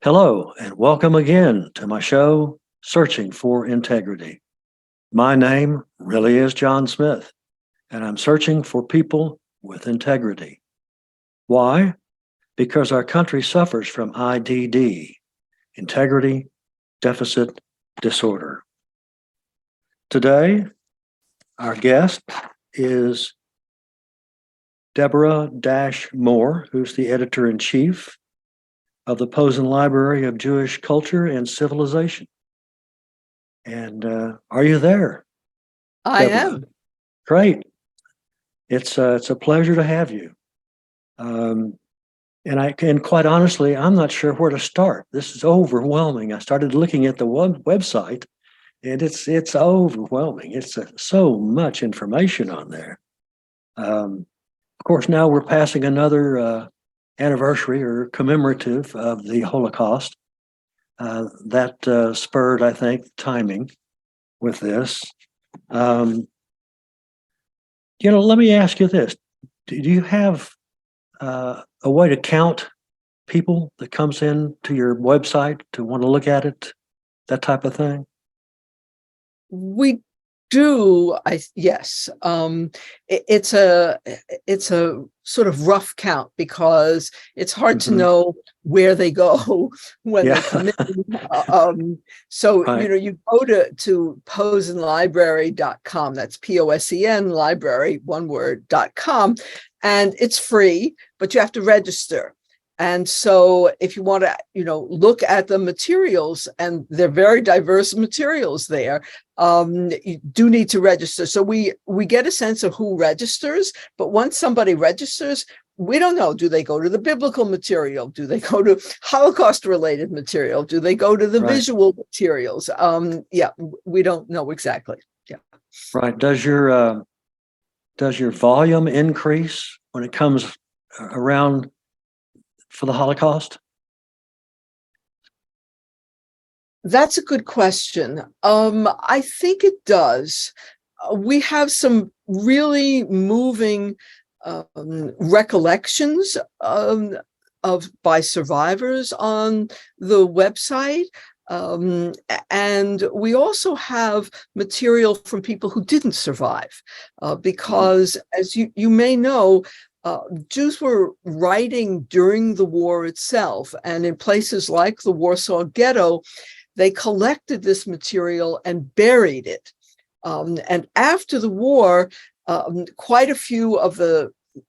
Hello, and welcome again to my show, Searching for Integrity. My name really is John Smith, and I'm searching for people with integrity. Why? Because our country suffers from IDD, integrity deficit disorder. Today, our guest is Deborah Dash Moore, who's the editor-in-chief of the Posen Library of Jewish Culture and Civilization. And are you there, I Deborah? am. Great. It's a pleasure to have you. And quite honestly, I'm not sure where to start. This is overwhelming. I started looking at the website, and it's overwhelming. It's so much information on there. Of course, now we're passing another anniversary or commemorative of the Holocaust. That spurred, I think, timing with this. Let me ask you this. Do you have a way to count people that comes in to your website to want to look at it, that type of thing? We do. Yes. It's a sort of rough count because it's hard to know where they go when they come in. So Right. you go to posenlibrary.com. That's POSEN library, one word, .com, and it's free, but you have to register. And so if you want to, look at the materials, and they're very diverse materials there, you do need to register. So we get a sense of who registers, but once somebody registers, we don't know. Do they go to the biblical material? Do they go to Holocaust related material? Do they go to the visual materials? We don't know exactly. Yeah. Right. Does your volume increase when it comes around for the Holocaust? That's a good question. I think it does. We have some really moving recollections by survivors on the website. And we also have material from people who didn't survive, because as you may know, Jews were writing during the war itself, and in places like the Warsaw Ghetto, they collected this material and buried it. And after the war, quite a few of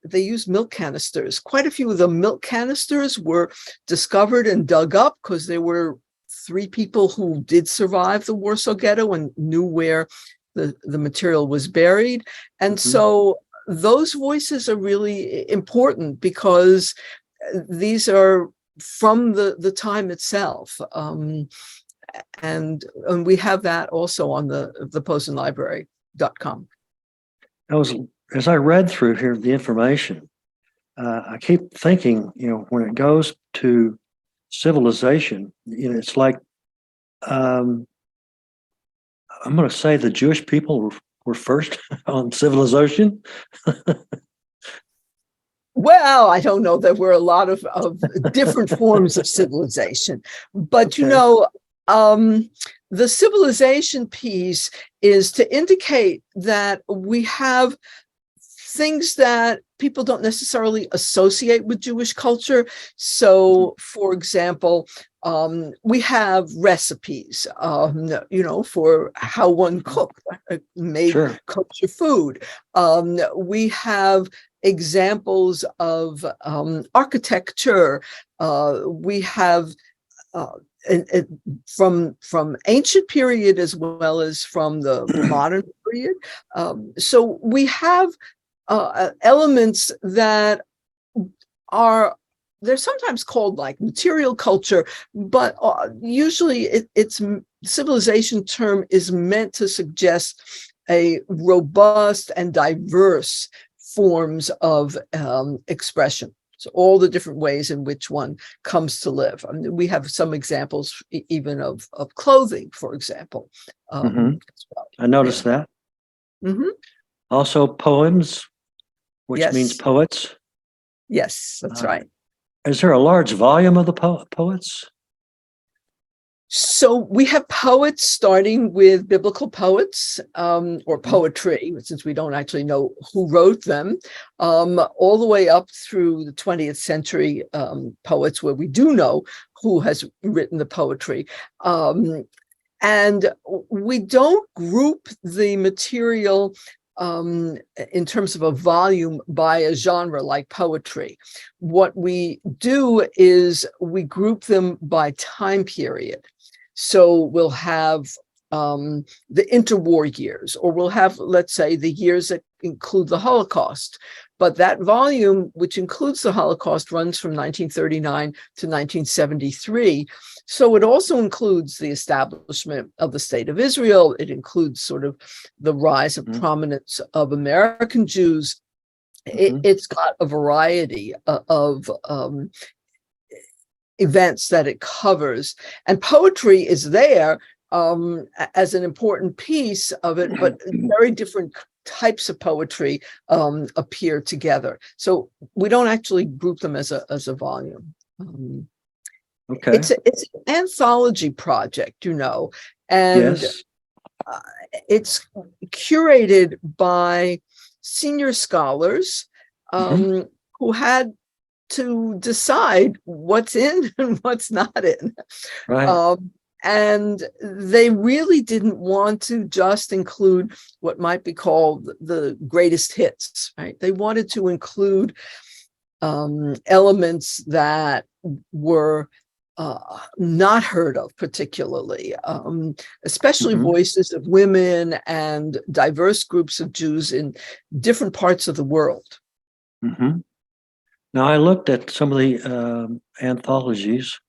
they used milk canisters. Quite a few of the milk canisters were discovered and dug up because there were 3 people who did survive the Warsaw Ghetto and knew where the material was buried. And so those voices are really important because these are from the time itself. And we have that also on the posenlibrary.com. As I read through here the information, I keep thinking, when it goes to civilization, it's like I'm going to say the Jewish people were first on civilization. Well, I don't know. There were a lot of different forms of civilization, but the civilization piece is to indicate that we have things that people don't necessarily associate with Jewish culture. So, for example, we have recipes, for how one cooked, made kosher food. We have examples of architecture. We have from ancient period as well as from the modern period. So we have elements that they're sometimes called like material culture, but usually it's civilization term is meant to suggest a robust and diverse forms of expression. So all the different ways in which one comes to live. I mean, we have some examples even of clothing, for example. As well. I noticed that. Also poems, which means poets. Yes, that's right. Is there a large volume of the poets? So we have poets starting with biblical poets or poetry, since we don't actually know who wrote them, all the way up through the 20th century poets where we do know who has written the poetry. And we don't group the material in terms of a volume by a genre like poetry. What we do is we group them by time period. So we'll have the interwar years, or we'll have, let's say, the years that include the Holocaust. But that volume, which includes the Holocaust, runs from 1939 to 1973. So it also includes the establishment of the State of Israel. It includes sort of the rise of prominence of American Jews. It's got a variety of events that it covers. And poetry is there as an important piece of it, but very different types of poetry appear together. So we don't actually group them as a volume. Okay. It's an anthology project, and Yes. It's curated by senior scholars who had to decide what's in and what's not in. Right. And they really didn't want to just include what might be called the greatest hits, right? They wanted to include elements that were not heard of particularly, especially voices of women and diverse groups of Jews in different parts of the world. Now, I looked at some of the anthologies,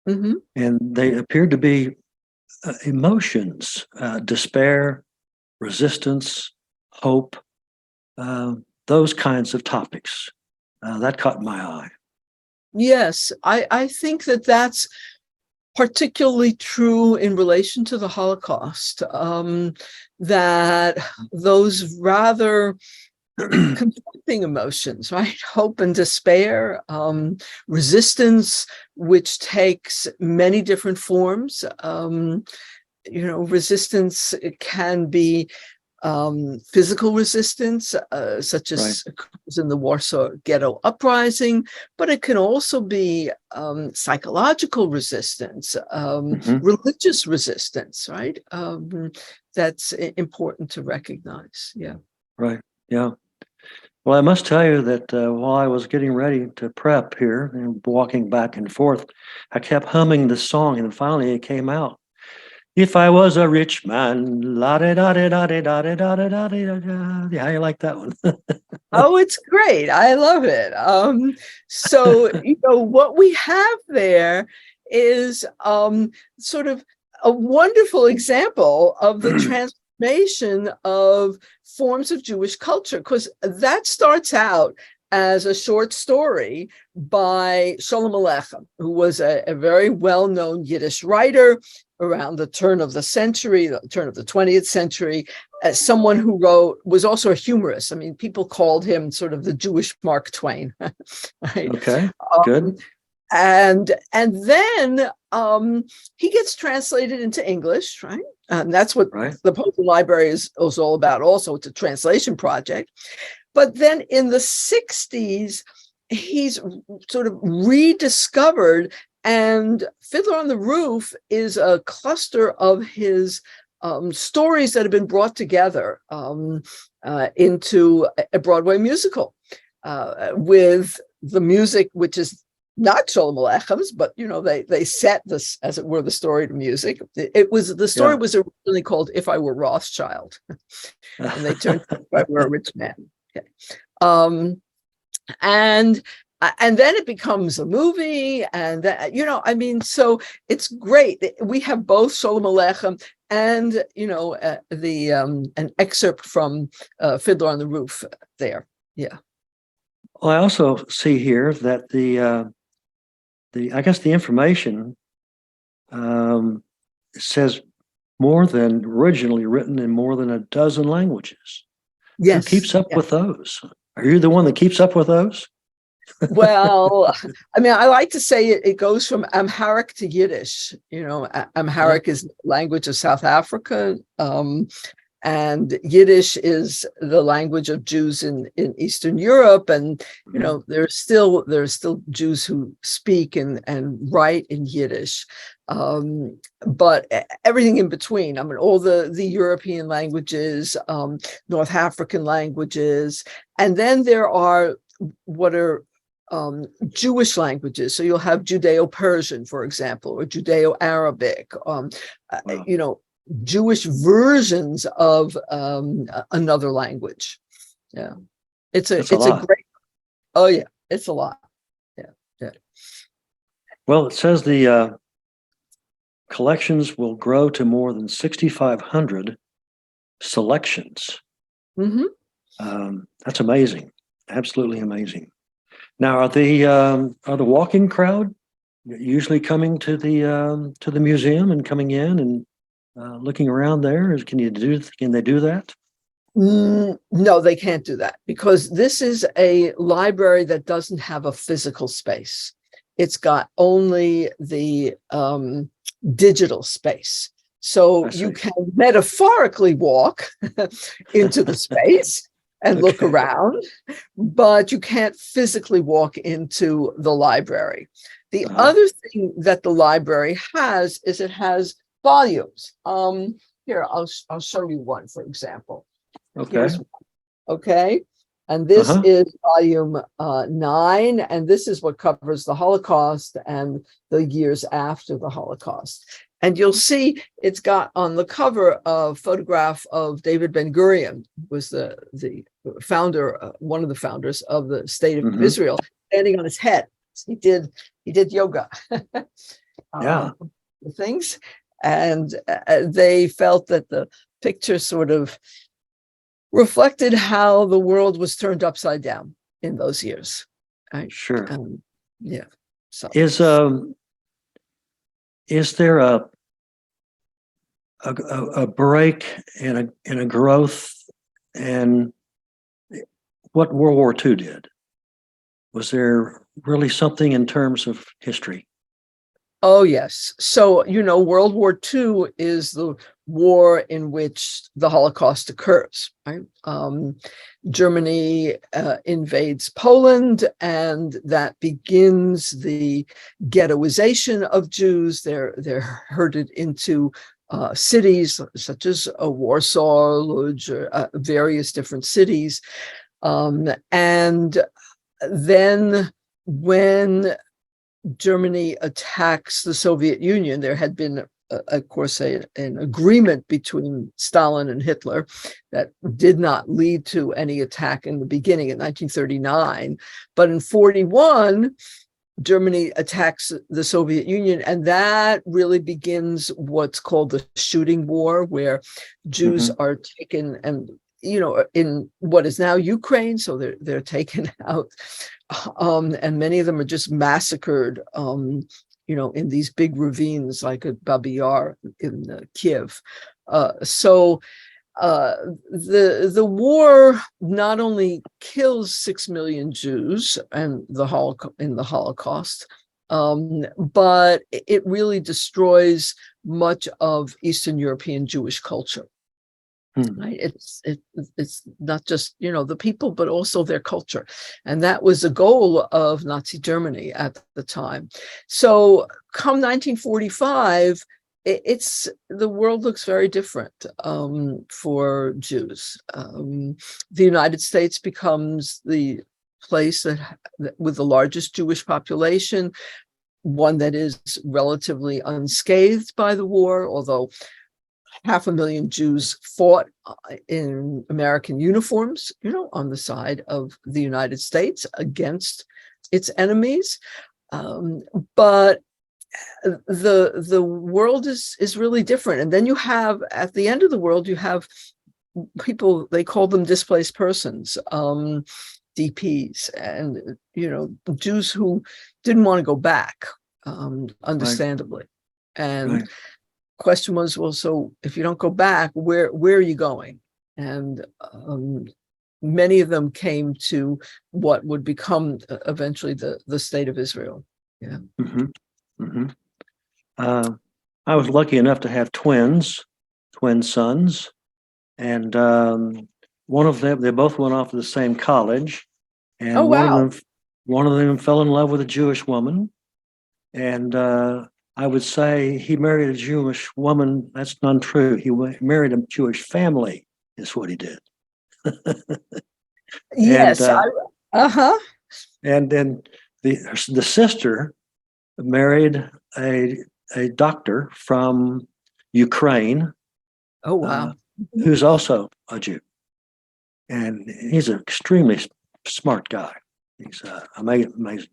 and they appeared to be emotions, despair, resistance, hope, those kinds of topics. That caught my eye. Yes, I think that that's particularly true in relation to the Holocaust, that those rather conflicting emotions, right? Hope and despair, resistance, which takes many different forms. Resistance can be physical resistance, such as in the Warsaw Ghetto Uprising, but it can also be psychological resistance, religious resistance, right? That's important to recognize. Yeah. Right. Yeah. Well, I must tell you that while I was getting ready to prep here and walking back and forth, I kept humming the song, and finally it came out. If I was a rich man, la da da da da da da da da da da. Yeah, I like that one. Oh, it's great. I love it. So, what we have there is sort of a wonderful example of the transformation of forms of Jewish culture, because that starts out as a short story by Sholem Aleichem, who was a very well-known Yiddish writer around the turn of the 20th century, as someone who was also a humorist. I mean, people called him sort of the Jewish Mark Twain, right? Okay, good. And then he gets translated into English, right? And that's what the Postal Library is all about. Also, it's a translation project. But then in the 60s, he's sort of rediscovered, and Fiddler on the Roof is a cluster of his stories that have been brought together into a Broadway musical with the music, which is not Sholem Aleichem's, but they set this, as it were, the story to music. The story was originally called If I Were Rothschild, and they turned to If I Were a Rich Man. Okay. And then it becomes a movie, and so it's great. We have both Sholem Aleichem and an excerpt from Fiddler on the Roof there. Yeah. Well, I also see here that the information says more than originally written in more than a dozen languages. Yes. Who keeps up with those? Are you the one that keeps up with those? Well, I mean, I like to say it goes from Amharic to Yiddish. Yeah. Amharic is the language of South Africa. And Yiddish is the language of Jews in Eastern Europe. And, Mhm. there are still Jews who speak and write in Yiddish. But everything in between, I mean, all the European languages, North African languages, and then there are what are Jewish languages. So you'll have Judeo-Persian, for example, or Judeo-Arabic, Wow. Jewish versions of another language. Yeah, That's a it's a lot. great. Oh yeah, it's a lot. Yeah, yeah. Well, it says the collections will grow to more than 6,500 selections. Mm-hmm. That's amazing. Absolutely amazing. Now, are the walking crowd usually coming to the museum and coming in and looking around there? Can they do that? No, they can't do that because this is a library that doesn't have a physical space. It's got only the digital space. So I you see. can metaphorically walk into the space and look Okay. around, but you can't physically walk into the library. The Uh-huh. other thing that the library has is it has volumes. Here, I'll show you one, for example. Okay. Here's okay. And this Uh-huh. is volume 9, and this is what covers the Holocaust and the years after the Holocaust. And you'll see it's got on the cover a photograph of David Ben-Gurion, who was the founder, one of the founders of the State of Hmm. Israel, standing on his head. He did yoga Yeah. things, and they felt that the picture sort of reflected how the world was turned upside down in those years. Right? Sure. Yeah. So Is um is there a break and a growth and what World War II did? Was there really something in terms of history? oh yes. So World War II is the war in which the Holocaust occurs, right? Germany invades Poland, and that begins the ghettoization of Jews. They're herded into cities such as Warsaw, Lodz, various different cities, and then when Germany attacks the Soviet Union, there had been, of course, an agreement between Stalin and Hitler that did not lead to any attack in the beginning in 1939. But in 1941, Germany attacks the Soviet Union, and that really begins what's called the shooting war, where Jews Hmm. are taken and in what is now Ukraine, so they're taken out, and many of them are just massacred, in these big ravines like at Babi Yar in Kiev. So the war not only kills 6 million Jews and in the Holocaust, but it really destroys much of Eastern European Jewish culture. Hmm. Right? It's not just the people, but also their culture, and that was the goal of Nazi Germany at the time. So, come 1945, it's the world looks very different for Jews. The United States becomes the place with the largest Jewish population, one that is relatively unscathed by the war, although 500,000 Jews fought in American uniforms, on the side of the United States against its enemies. But the world is really different. And then you have, at the end of the world, you have people, they call them displaced persons, DPs, and Jews who didn't want to go back, Right. understandably. And Right. question was, well, so if you don't go back, where are you going? And many of them came to what would become eventually the state of Israel. Yeah. Mm-hmm. Mm-hmm. I was lucky enough to have twin sons, and one of them, they both went off to the same college, Oh, and wow. one of them fell in love with a Jewish woman, and I would say he married a Jewish woman. That's not true. He married a Jewish family, is what he did. and Yes. Uh-huh. and then the sister married a doctor from Ukraine, Oh, uh, wow. Mhm. who's also a Jew, and he's an extremely smart guy. He's amazing.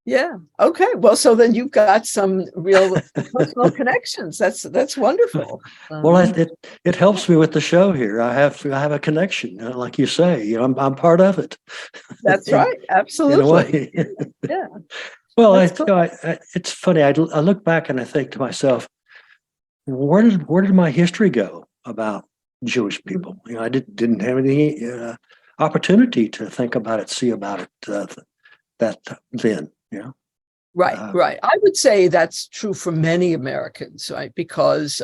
Yeah. Okay. Well, so then you've got some real personal connections. That's wonderful. Well, Um, it helps me with the show here. I have a connection, like you say. You know, I'm part of it. that's in, right. in a Absolutely. way. Yeah. Well, That's cool. it's funny. I look back and I think to myself, where did my history go about Jewish people? You know, I didn't have any opportunity to think about it, see about it that then. You know, Right, uh, right. I would say that's true for many Americans, right? Because,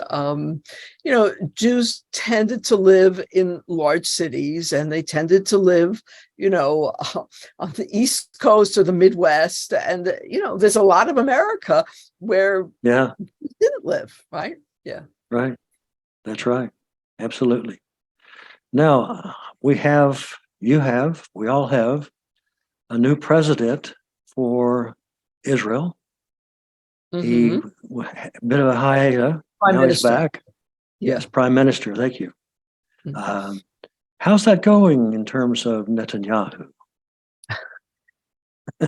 Jews tended to live in large cities and they tended to live, on the East Coast or the Midwest. And, there's a lot of America where yeah, Jews didn't live, right? Yeah. right. That's right. Absolutely. Now we all have a new president for Israel. He Hmm. a bit of a hiatus. Prime Now he's Minister. back. Yeah. Yes, Prime Minister. Thank you. Mhm. Um, how's that going in terms of Netanyahu?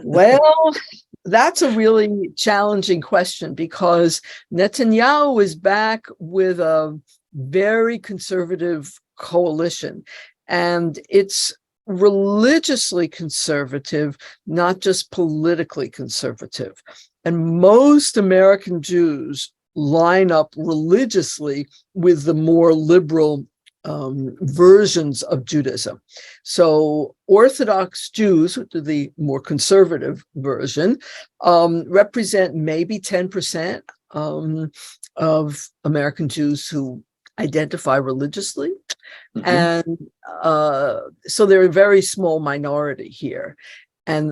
Well, that's a really challenging question because Netanyahu is back with a very conservative coalition, and it's religiously conservative, not just politically conservative. And most American Jews line up religiously with the more liberal versions of Judaism. So Orthodox Jews, the more conservative version, represent maybe 10% of American Jews who identify religiously. Mm-hmm. And so they're a very small minority here. And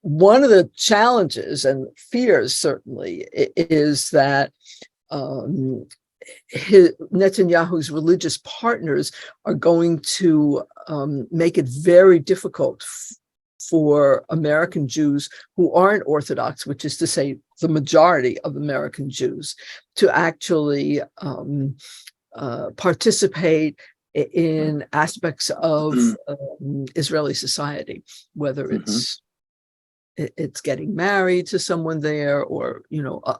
one of the challenges and fears certainly is that Netanyahu's religious partners are going to make it very difficult for American Jews who aren't Orthodox, which is to say the majority of American Jews, to actually participate in aspects of Israeli society, whether Mm-hmm. it's getting married to someone there or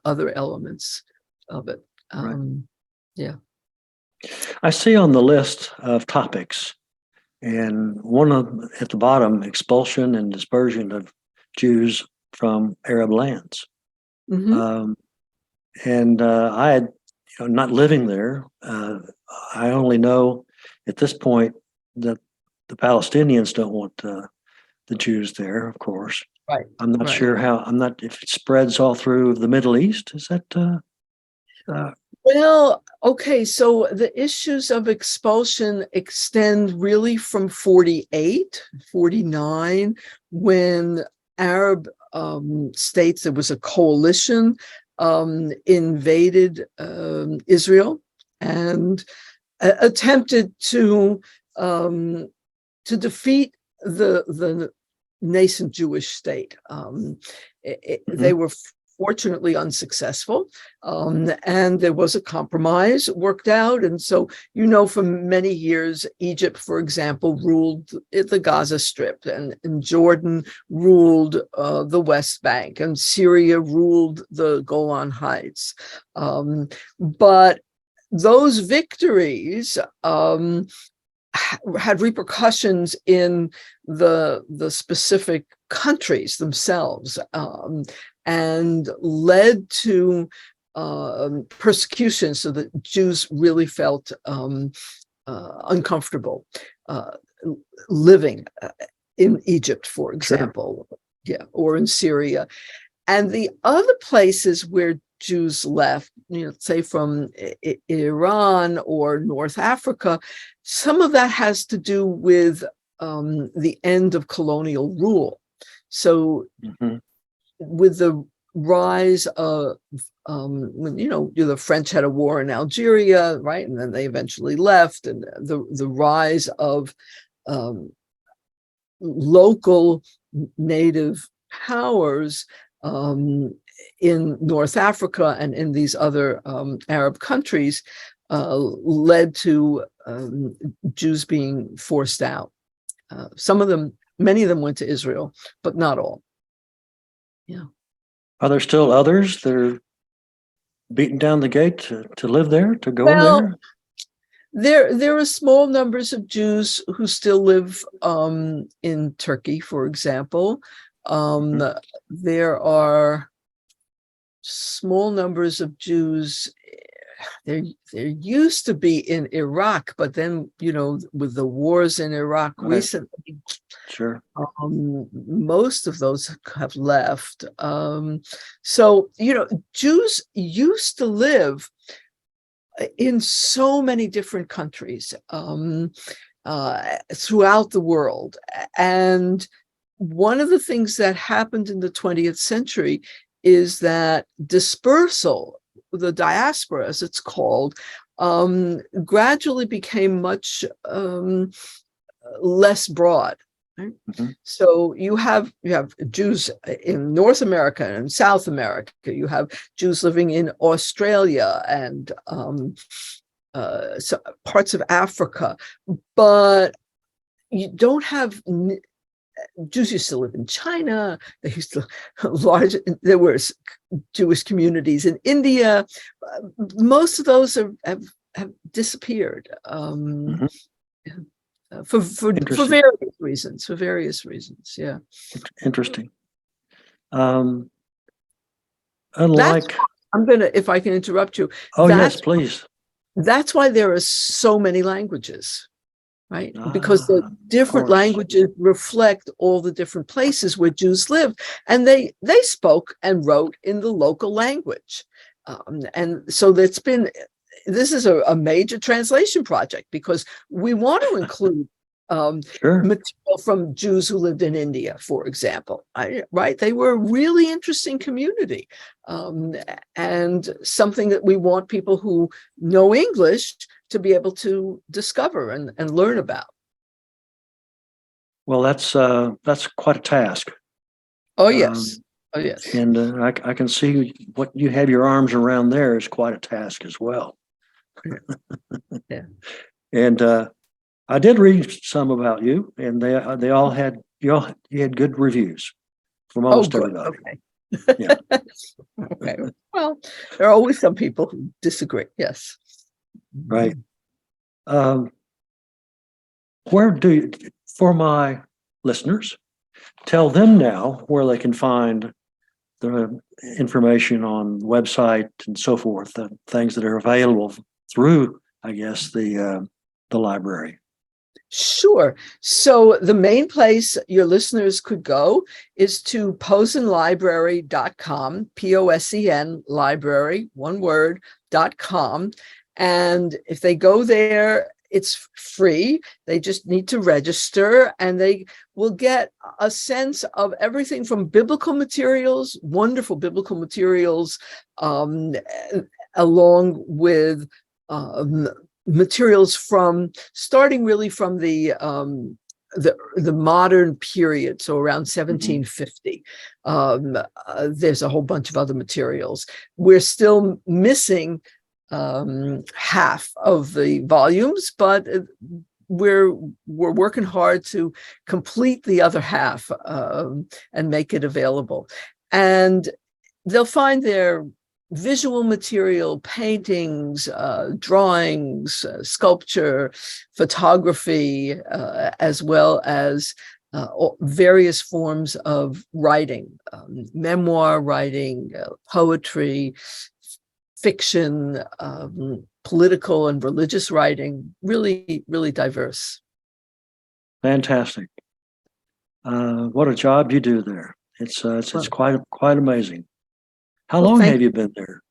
other elements of it. Right. Yeah. I see on the list of topics, and one of at the bottom, expulsion and dispersion of Jews from Arab lands. Mm-hmm. Um, and I had, not living there, I only know at this point that the Palestinians don't want the Jews there, of course. Right. I'm not Right. sure I'm not, if it spreads all through the Middle East. Is that, Well, okay, so the issues of expulsion extend really from 48, 49, when Arab states, there was a coalition, invaded Israel and attempted to defeat the nascent Jewish state. They mhm, were fortunately unsuccessful, and there was a compromise worked out. And so, for many years, Egypt, for example, ruled the Gaza Strip, and Jordan ruled the West Bank, and Syria ruled the Golan Heights. But those victories had repercussions in the specific countries themselves, and led to persecution, so that Jews really felt uncomfortable living in Egypt, for Sure. example, yeah, or in Syria. And the other places where Jews left, say from Iran or North Africa, some of that has to do with the end of colonial rule. So with the rise of when the French had a war in Algeria, right, and then they eventually left, and the rise of local native powers in North Africa and in these other Arab countries led to Jews being forced out. Many of them went to Israel, but not all. Yeah. Are there still others that are beating down the gate to live there, to go Well, there? there are small numbers of Jews who still live in Turkey, for example. There are small numbers of Jews. There used to be in Iraq, but then, with the wars in Iraq recently, sure, most of those have left. So, Jews used to live in so many different countries throughout the world. And one of the things that happened in the 20th century is that dispersal, the diaspora, as it's called, gradually became much less broad. Right? So you have Jews in North America and South America. You have Jews living in Australia and so parts of Africa, but you don't have. Jews used to live in China. They used to there were Jewish communities in India. Most of those have disappeared for various reasons. For various reasons, yeah. Interesting. Unlike, I'm gonna, if I can interrupt you. Oh yes, please. That's why there are so many languages. Right? Because the different languages reflect all the different places where Jews lived, and they spoke and wrote in the local language. And so this is a major translation project, because we want to include material from Jews who lived in India, for example, right? They were a really interesting community, and something that we want people who know English to be able to discover and learn about. Well, that's quite a task. Oh yes, yes. And I can see what you have your arms around there is quite a task as well. Yeah. And I did read some about you, and they all had you had good reviews from almost everybody. Okay. Yeah. Okay. Well, there are always some people who disagree. Yes. Right. Where do you, for my listeners, tell them now where they can find the information on the website and so forth, the things that are available through, I guess, the library. Sure. So the main place your listeners could go is to posenlibrary.com, POSEN library, one word, .com. And if they go there, it's free. They just need to register, and they will get a sense of everything from biblical materials, wonderful biblical materials, along with materials starting really from the modern period, so around 1750. There's a whole bunch of other materials. We're still missing half of the volumes, but we're working hard to complete the other half and make it available. And they'll find their visual material, paintings, drawings, sculpture, photography, as well as various forms of writing, memoir writing, poetry, fiction, political and religious writing, really, really diverse. Fantastic. What a job you do there. It's quite amazing. How long have you been there?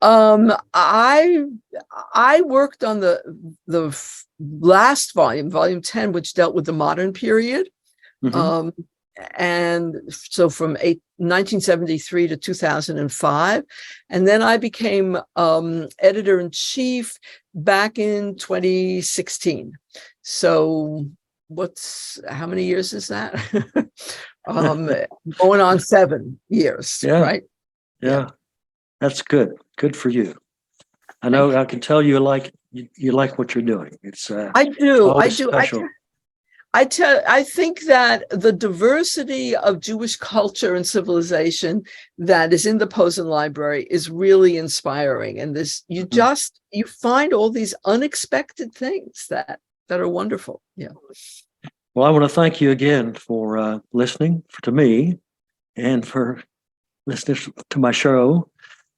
I worked on the last volume, volume 10, which dealt with the modern period. Mm-hmm. And so from 1973 to 2005. And then I became editor-in-chief back in 2016. So how many years is that? Going on 7 years, Yeah. right? Yeah. That's good. Good for you. I know. I can tell you like what you're doing. It's I do. I always do. special. I think that the diversity of Jewish culture and civilization that is in the Posen Library is really inspiring. And you find all these unexpected things that are wonderful. Yeah. Well, I want to thank you again for listening to me and for listeners to my show,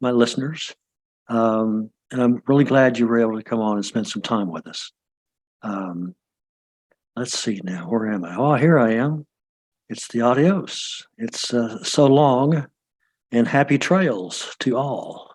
my listeners. And I'm really glad you were able to come on and spend some time with us. Let's see now. Where am I? Oh, here I am. It's the adios. It's so long and happy trails to all.